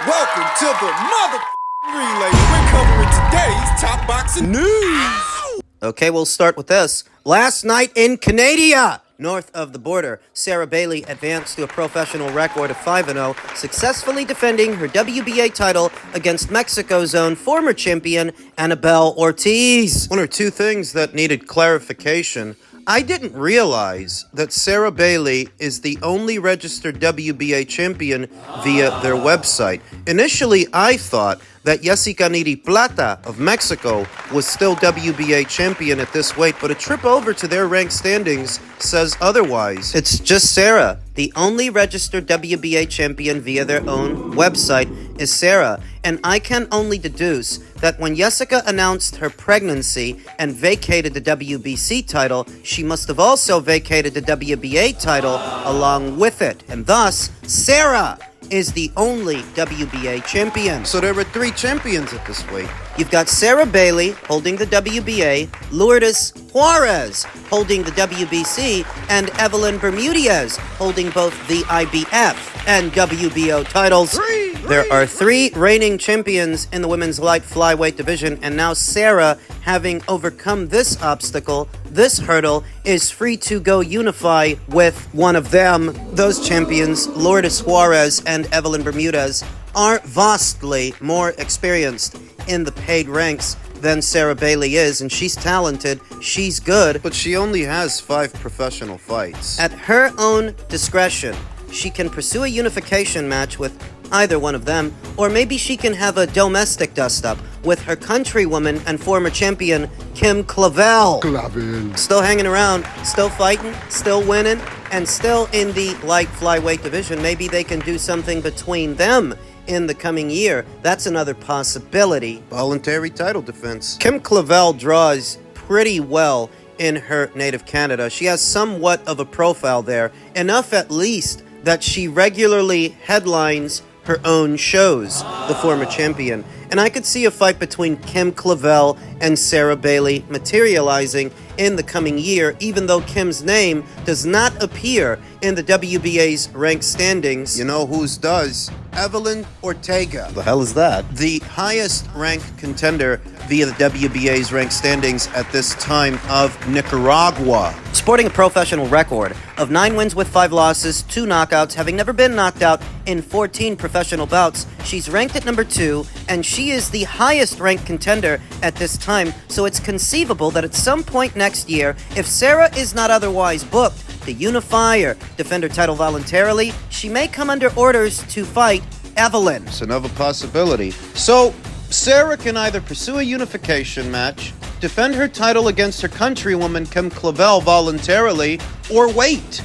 Welcome to the mother relay. We're covering today's top boxing news. Okay, we'll start with this. Last night in Canada, north of the border, Sarah Bailey advanced to a professional record of 5-0, successfully defending her WBA title against Mexico's own former champion, Annabelle Ortiz. One or two things that needed clarification. I didn't realize that Sarah Bailey is the only registered WBA champion via their website. Initially, I thought that Jessica Niri Plata of Mexico was still WBA champion at this weight, but a trip over to their ranked standings says otherwise. It's just Sarah. The only registered WBA champion via their own website is Sarah. And I can only deduce that when Jessica announced her pregnancy and vacated the WBC title, she must have also vacated the WBA title along with it. And thus, Sarah is the only WBA champion. So there were three champions at this weight. You've got Sarah Bailey holding the WBA, Lourdes Juarez holding the WBC, and Evelyn Bermudez holding both the IBF and WBO titles. There are three reigning champions in the women's light flyweight division, and now Sarah, having overcome this obstacle, this hurdle, is free to go unify with one of them. Those champions, Lourdes Juarez and Evelyn Bermudez, are vastly more experienced in the paid ranks than Sarah Bailey is, and she's talented, she's good, but she only has 5 professional fights. At her own discretion, she can pursue a unification match with either one of them, or maybe she can have a domestic dust-up with her countrywoman and former champion, Kim Clavel. Still hanging around, still fighting, still winning, and still in the light flyweight division. Maybe they can do something between them in the coming year. That's another possibility. Voluntary title defense. Kim Clavel draws pretty well in her native Canada. She has somewhat of a profile there, enough at least that she regularly headlines her own shows, the former champion. And I could see a fight between Kim Clavel and Sarah Bailey materializing in the coming year, even though Kim's name does not appear in the WBA's ranked standings. You know whose does? Evelyn Ortega. The hell is that? The highest ranked contender via the WBA's ranked standings at this time of Nicaragua. Sporting a professional record of 9 wins with 5 losses, 2 knockouts, having never been knocked out in 14 professional bouts, she's ranked at number 2, and she is the highest ranked contender at this time, so it's conceivable that at some point next year, if Sarah is not otherwise booked to unify or defend her title voluntarily, she may come under orders to fight Evelyn. It's another possibility. So, Sarah can either pursue a unification match, defend her title against her countrywoman Kim Clavel voluntarily, or wait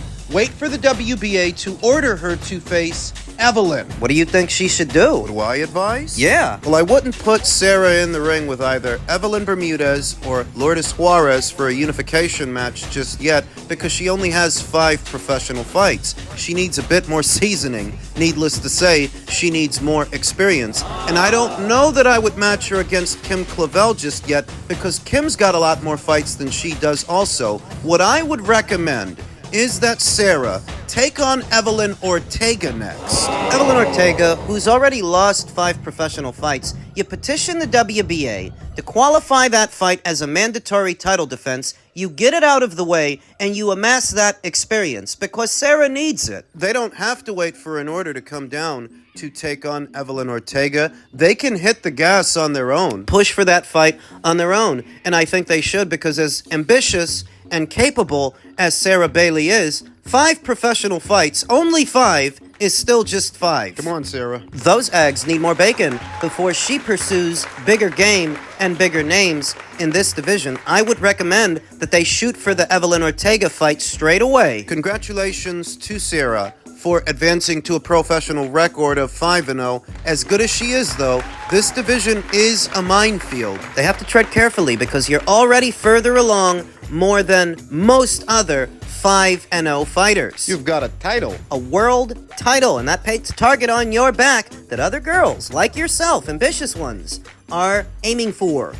for the WBA to order her to face Evelyn. What do you think she should do? What do I advise? Yeah. Well, I wouldn't put Sarah in the ring with either Evelyn Bermudez or Lourdes Juarez for a unification match just yet, because she only has 5 professional fights. She needs a bit more seasoning. Needless to say, she needs more experience. And I don't know that I would match her against Kim Clavel just yet, because Kim's got a lot more fights than she does also. What I would recommend is that Sarah take on Evelyn Ortega next. Evelyn Ortega, who's already lost 5 professional fights, you petition the WBA to qualify that fight as a mandatory title defense, you get it out of the way, and you amass that experience, because Sarah needs it. They don't have to wait for an order to come down to take on Evelyn Ortega. They can hit the gas on their own, push for that fight on their own, and I think they should, because as ambitious and capable as Sarah Bailey is, 5 professional fights, only 5, is still just 5. Come on, Sarah. Those eggs need more bacon before she pursues bigger game and bigger names in this division. I would recommend that they shoot for the Evelyn Ortega fight straight away. Congratulations to Sarah for advancing to a professional record of 5-0. As good as she is, though, this division is a minefield. They have to tread carefully, because you're already further along more than most other 5-0 fighters. You've got a title. A world title, and that puts a target on your back that other girls, like yourself, ambitious ones, are aiming for.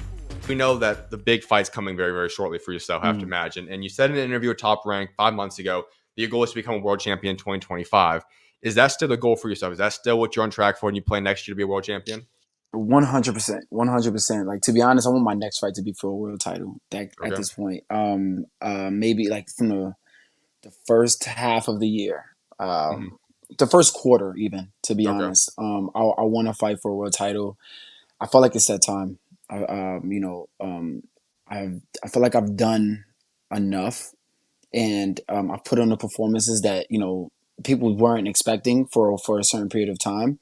We know that the big fight's coming very, very shortly for yourself, I have to imagine. And you said in an interview with Top Rank 5 months ago that your goal is to become a world champion in 2025. Is that still the goal for yourself? Is that still what you're on track for, and you plan next year to be a world champion? 100%, 100%. Like, to be honest, I want my next fight to be for a world title. At Okay. this point, maybe like from the first half of the year, the first quarter, even, to be Okay. honest. I want to fight for a world title. I feel like it's that time. I feel like I've done enough, and I've put on the performances that people weren't expecting for a certain period of time.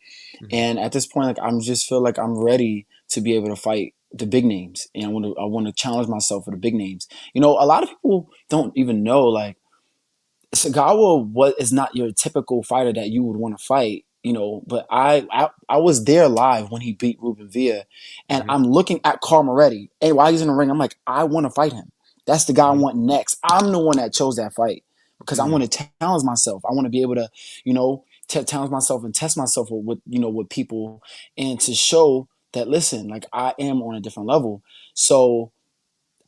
And at this point, like, I'm just feel like I'm ready to be able to fight the big names, and I want to challenge myself for the big names. A lot of people don't even know, like, Sagawa is not your typical fighter that you would want to fight, but I was there live when he beat Ruben Villa, and I'm looking at Carl Moretti, and while he's in the ring, I'm like, I want to fight him. That's the guy I want next. I'm the one that chose that fight because I want to challenge myself. I want to be able to, challenge myself and test myself with people, and to show that, listen, like, I am on a different level. So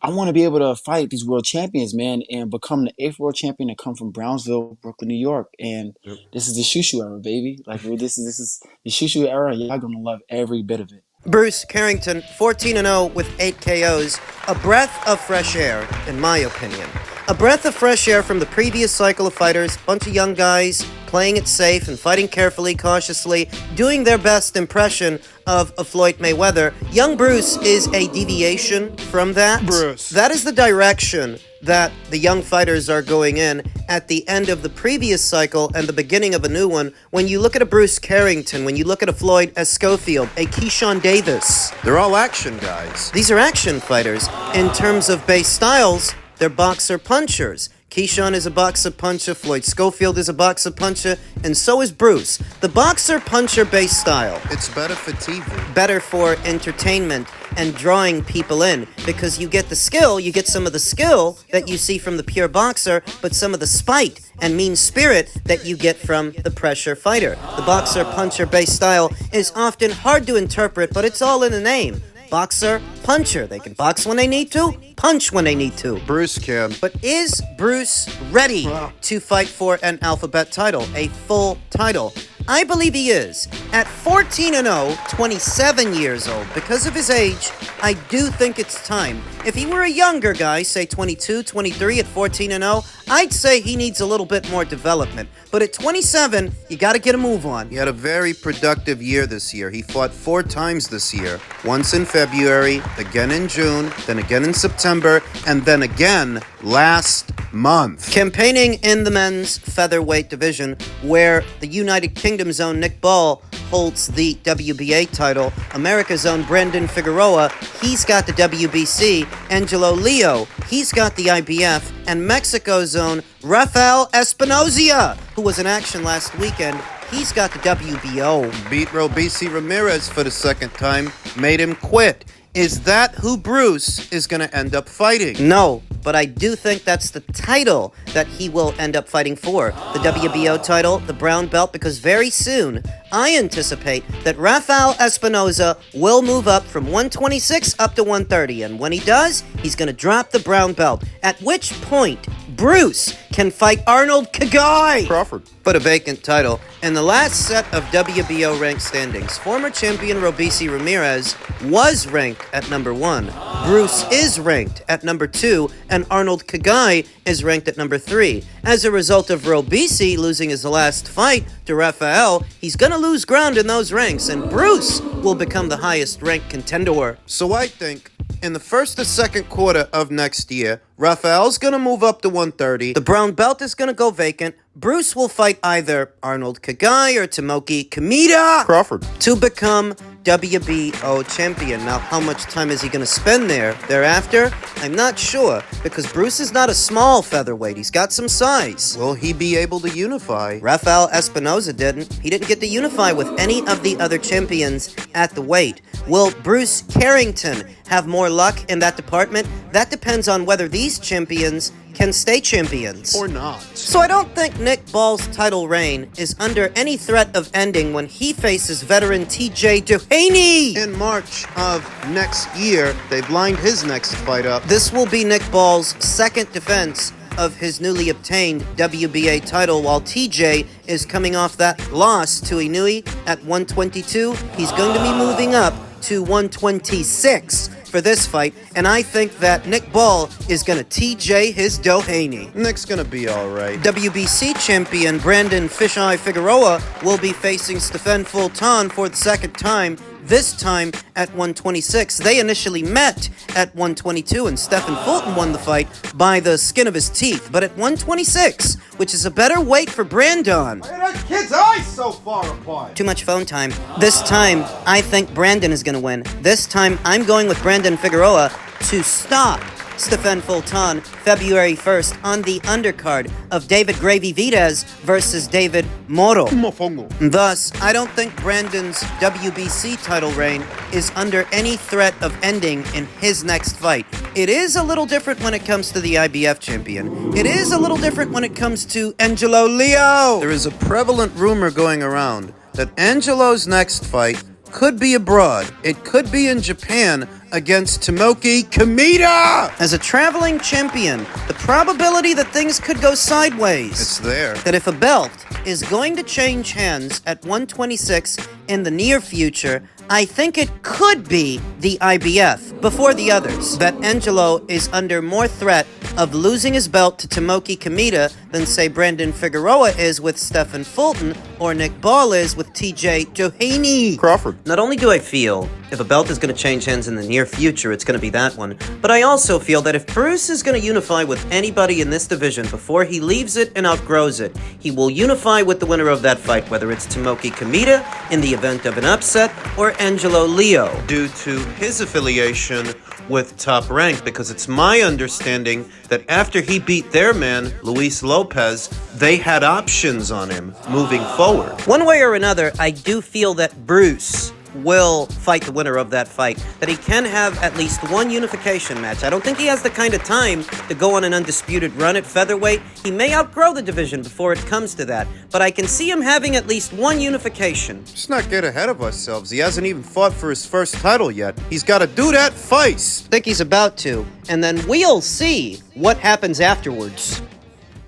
I want to be able to fight these world champions, man, and become the 8th world champion to come from Brownsville, Brooklyn, New York. And this is the Shushu era, baby. Like, this is the Shushu era. Y'all gonna love every bit of it. Bruce Carrington, 14-0 with 8 KOs. A breath of fresh air, in my opinion. A breath of fresh air from the previous cycle of fighters. Bunch of young guys playing it safe and fighting carefully, cautiously, doing their best impression of a Floyd Mayweather. Young Bruce is a deviation from that. Bruce. That is the direction that the young fighters are going in at the end of the previous cycle and the beginning of a new one. When you look at a Bruce Carrington, when you look at a Floyd Escofield, a Keyshawn Davis, they're all action guys. These are action fighters. In terms of base styles, they're boxer punchers. Keyshawn is a boxer puncher, Floyd Schofield is a boxer puncher, and so is Bruce. The boxer puncher base style. It's better for TV. Better for entertainment and drawing people in, because you get the skill, you get some of the skill that you see from the pure boxer, but some of the spite and mean spirit that you get from the pressure fighter. The boxer puncher base style is often hard to interpret, but it's all in the name. Boxer, puncher. They can box when they need to, punch when they need to. Bruce can. But is Bruce ready to fight for an alphabet title, a full title? I believe he is. At 14-0, 27 years old, because of his age, I do think it's time. If he were a younger guy, say 22, 23 at 14-0, I'd say he needs a little bit more development. But at 27, you gotta get a move on. He had a very productive year this year. He fought 4 times this year. Once in February, again in June, then again in September, and then again last month. Campaigning in the men's featherweight division, where the United Kingdom's own Nick Ball holds the WBA title. America's own Brandon Figueroa, he's got the WBC. Angelo Leo, he's got the IBF. And Mexico's own Rafael Espinoza, who was in action last weekend, he's got the WBO. Beat Robisi Ramirez for the second time, made him quit. Is that who Bruce is going to end up fighting? No, but I do think that's the title that he will end up fighting for. The WBO title, the brown belt, because very soon I anticipate that Rafael Espinoza will move up from 126 up to 130. And when he does, he's going to drop the brown belt. At which point, Bruce can fight Arnold Kagai. Crawford. But a vacant title. In the last set of WBO ranked standings, former champion Robisi Ramirez was ranked at number 1. Bruce is ranked at number 2, and Arnold Kagai is ranked at number 3. As a result of Robisi losing his last fight to Rafael, he's gonna lose ground in those ranks, and Bruce will become the highest ranked contender. So I think in the first or second quarter of next year, Rafael's going to move up to 130. The brown belt is going to go vacant. Bruce will fight either Arnold Kagai or Tomoki Kameda Crawford to become WBO champion. Now, how much time is he going to spend thereafter? I'm not sure, because Bruce is not a small featherweight. He's got some size. Will he be able to unify? Rafael Espinoza didn't. He didn't get to unify with any of the other champions at the weight. Will Bruce Carrington have more luck in that department? That depends on whether these champions can stay champions. Or not. So I don't think Nick Ball's title reign is under any threat of ending when he faces veteran TJ Duhaney. In March of next year, they've lined his next fight up. This will be Nick Ball's second defense of his newly obtained WBA title, while TJ is coming off that loss to Inui at 122. He's going to be moving up to 126 for this fight, and I think that Nick Ball is going to TJ his Doheny. Nick's gonna be alright. WBC champion Brandon Fisheye Figueroa will be facing Stephen Fulton for the second time, this time at 126. They initially met at 122, and Stephen Fulton won the fight by the skin of his teeth. But at 126, which is a better weight for Brandon. That kid's eyes so far apart. Too much phone time. This time, I think Brandon is going to win. This time, I'm going with Brandon Figueroa to stop Stephen Fulton February 1st on the undercard of David Gravy Vides versus David Moro. Thus, I don't think Brandon's WBC title reign is under any threat of ending in his next fight. It is a little different when it comes to the IBF champion. It is a little different when it comes to Angelo Leo. There is a prevalent rumor going around that Angelo's next fight could be abroad. It could be in Japan against Tomoki Kamita! As a traveling champion, the probability that things could go sideways. It's there. That if a belt is going to change hands at 126 in the near future, I think it could be the IBF before the others. That Angelo is under more threat of losing his belt to Tomoki Kamita than, say, Brandon Figueroa is with Stephen Fulton or Nick Ball is with TJ Doheny. Crawford. Not only do I feel if a belt is going to change hands in the near future, it's going to be that one, but I also feel that if Bruce is going to unify with anybody in this division before he leaves it and outgrows it, he will unify with the winner of that fight, whether it's Tomoki Kamita in the event of an upset or Angelo Leo. Due to his affiliation with Top Rank, because it's my understanding that after he beat their man, Luis Lopez, they had options on him moving forward. One way or another, I do feel that Bruce will fight the winner of that fight, that he can have at least one unification match. I don't think he has the kind of time to go on an undisputed run at featherweight. He may outgrow the division before it comes to that, but I can see him having at least one unification. Let's not get ahead of ourselves. He hasn't even fought for his first title yet. He's got to do that first. I think he's about to, and then we'll see what happens afterwards.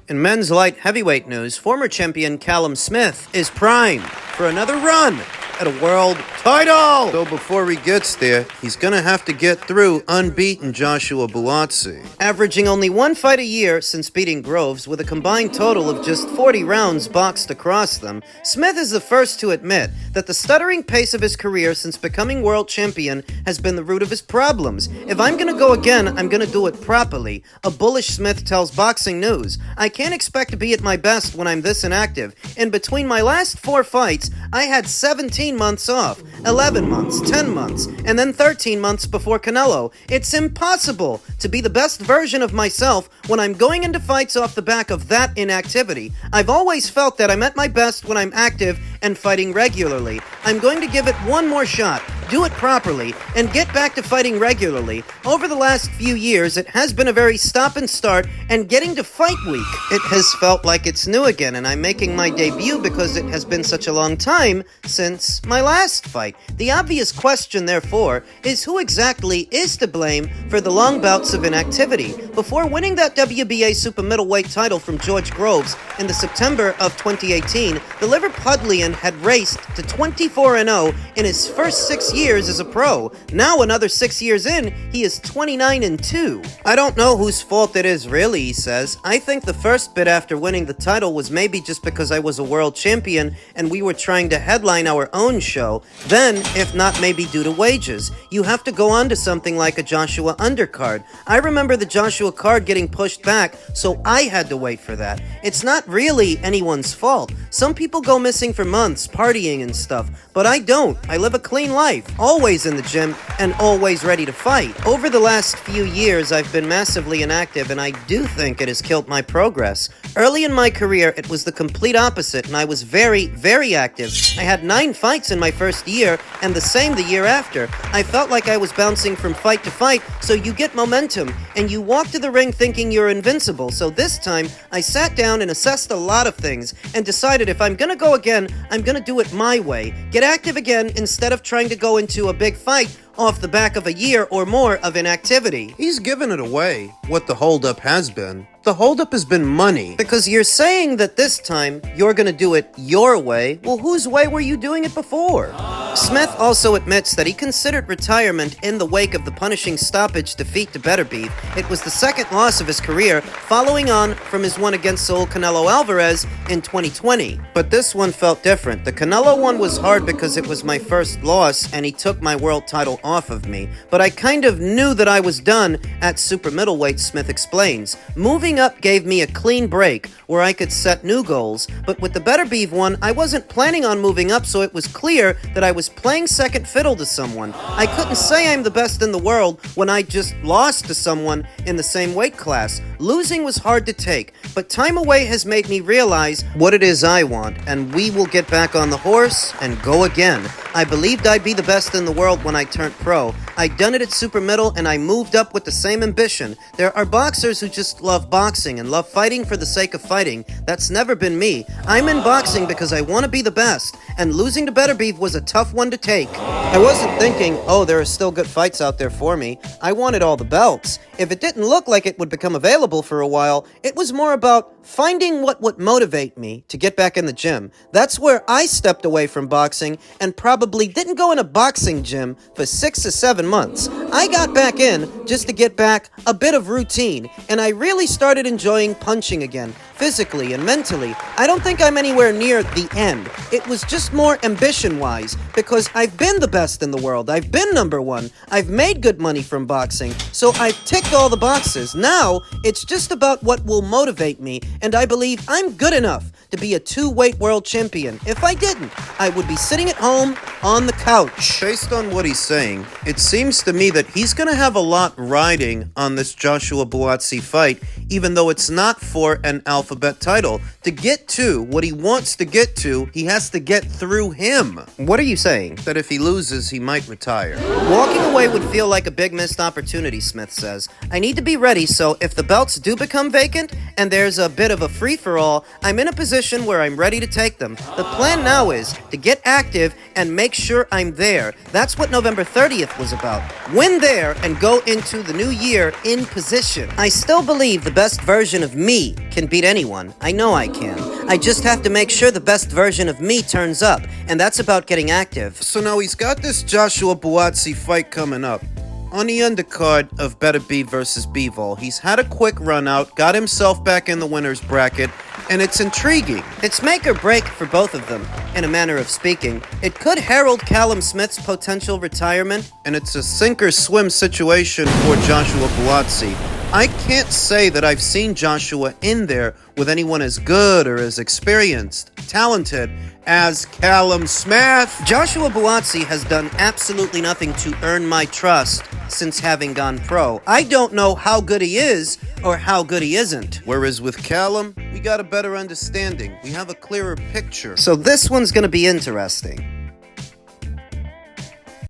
In men's light heavyweight news, former champion Callum Smith is primed for another run at a world title. So before he gets there, he's gonna have to get through unbeaten Joshua Buatsi. Averaging only one fight a year since beating Groves, with a combined total of just 40 rounds boxed across them, Smith is the first to admit that the stuttering pace of his career since becoming world champion has been the root of his problems. If I'm gonna go again, I'm gonna do it properly. A bullish Smith tells Boxing News. I can't expect to be at my best when I'm this inactive. In between my last 4 fights, I had 17 months off, 11 months, 10 months, and then 13 months before Canelo. It's impossible to be the best version of myself when I'm going into fights off the back of that inactivity. I've always felt that I'm at my best when I'm active and fighting regularly. I'm going to give it one more shot, do it properly, and get back to fighting regularly. Over the last few years, it has been a very stop and start and getting to fight week. It has felt like it's new again, and I'm making my debut because it has been such a long time since my last fight. The obvious question, therefore, is who exactly is to blame for the long bouts of inactivity? Before winning that WBA super middleweight title from George Groves in the September of 2018, the Liverpudlian had raced to 24-0 in his first 6 years as a pro. Now, another 6 years in, he is 29-2. I don't know whose fault it is, really, he says. I think the first bit after winning the title was maybe just because I was a world champion and we were trying to headline our own show. Then, if not maybe due to wages, you have to go on to something like a Joshua undercard. I remember the Joshua card getting pushed back, so I had to wait for that. It's not really anyone's fault. Some people go missing for months, partying and stuff, but I don't. I live a clean life, always in the gym, and always ready to fight. Over the last few years, I've been massively inactive, and I do think it has killed my progress. Early in my career, it was the complete opposite, and I was very, very active. I had 9 fights in my first year, and the same the year after. I felt like I was bouncing from fight to fight, so you get momentum, and you walk to the ring thinking you're invincible. So this time, I sat down and assessed a lot of things, and decided if I'm gonna go again, I'm gonna do it my way. Get active again instead of trying to go into a big fight off the back of a year or more of inactivity. He's given it away, what the holdup has been. The holdup has been money. Because you're saying that this time you're gonna do it your way. Well, whose way were you doing it before? Smith also admits that he considered retirement in the wake of the punishing stoppage defeat to Beterbiev. It was the second loss of his career, following on from his one against Saul Canelo Alvarez in 2020. But this one felt different. The Canelo one was hard because it was my first loss and he took my world title off of me. But I kind of knew that I was done at super middleweight, Smith explains. Moving up gave me a clean break where I could set new goals, but with the Beterbiev one, I wasn't planning on moving up, so it was clear that I was playing second fiddle to someone. I couldn't say I'm the best in the world when I just lost to someone in the same weight class. Losing was hard to take, but time away has made me realize what it is I want, and we will get back on the horse and go again. I believed I'd be the best in the world when I turned pro. I'd done it at super middle and I moved up with the same ambition. There are boxers who just love boxing and love fighting for the sake of fighting. That's never been me. I'm in boxing because I want to be the best, and losing to Beterbiev was a tough one to take. I wasn't thinking, oh, there are still good fights out there for me. I wanted all the belts. If it didn't look like it would become available for a while, it was more about finding what would motivate me to get back in the gym. That's where I stepped away from boxing and probably didn't go in a boxing gym for 6 to 7 months. I got back in just to get back a bit of routine, and I really started enjoying punching again, physically and mentally. I don't think I'm anywhere near the end. It was just more ambition-wise, because I've been the best in the world. I've been number one. I've made good money from boxing, so I've ticked all the boxes. Now, it's just about what will motivate me, and I believe I'm good enough to be a two-weight world champion. If I didn't, I would be sitting at home on the couch. Based on what he's saying, it seems to me that he's going to have a lot riding on this Joshua Buatsi fight, even though it's not for an alphabet title. To get to what he wants to get to, he has to get through him. What are you saying? That if he loses, he might retire. Walking away would feel like a big missed opportunity, Smith says. I need to be ready, so if the belts do become vacant and there's a bit of a free-for-all, I'm in a position where I'm ready to take them. The plan now is to get active and make sure I'm there. That's what November 30th was about. Win there and go into the new year in position. I still believe the best version of me can beat anyone. I know I can. I just have to make sure the best version of me turns up, and that's about getting active. So now he's got this Joshua Buatsi fight coming up. On the undercard of Beterbiev versus Bivol, he's had a quick run out, got himself back in the winner's bracket, and it's intriguing. It's make or break for both of them, in a manner of speaking. It could herald Callum Smith's potential retirement, and it's a sink-or-swim situation for Joshua Buatsi. I can't say that I've seen Joshua in there with anyone as good or as experienced, talented as Callum Smith. Joshua Buatsi has done absolutely nothing to earn my trust since having gone pro. I don't know how good he is or how good he isn't. Whereas with Callum, we got a better understanding. We have a clearer picture. So this one's gonna be interesting.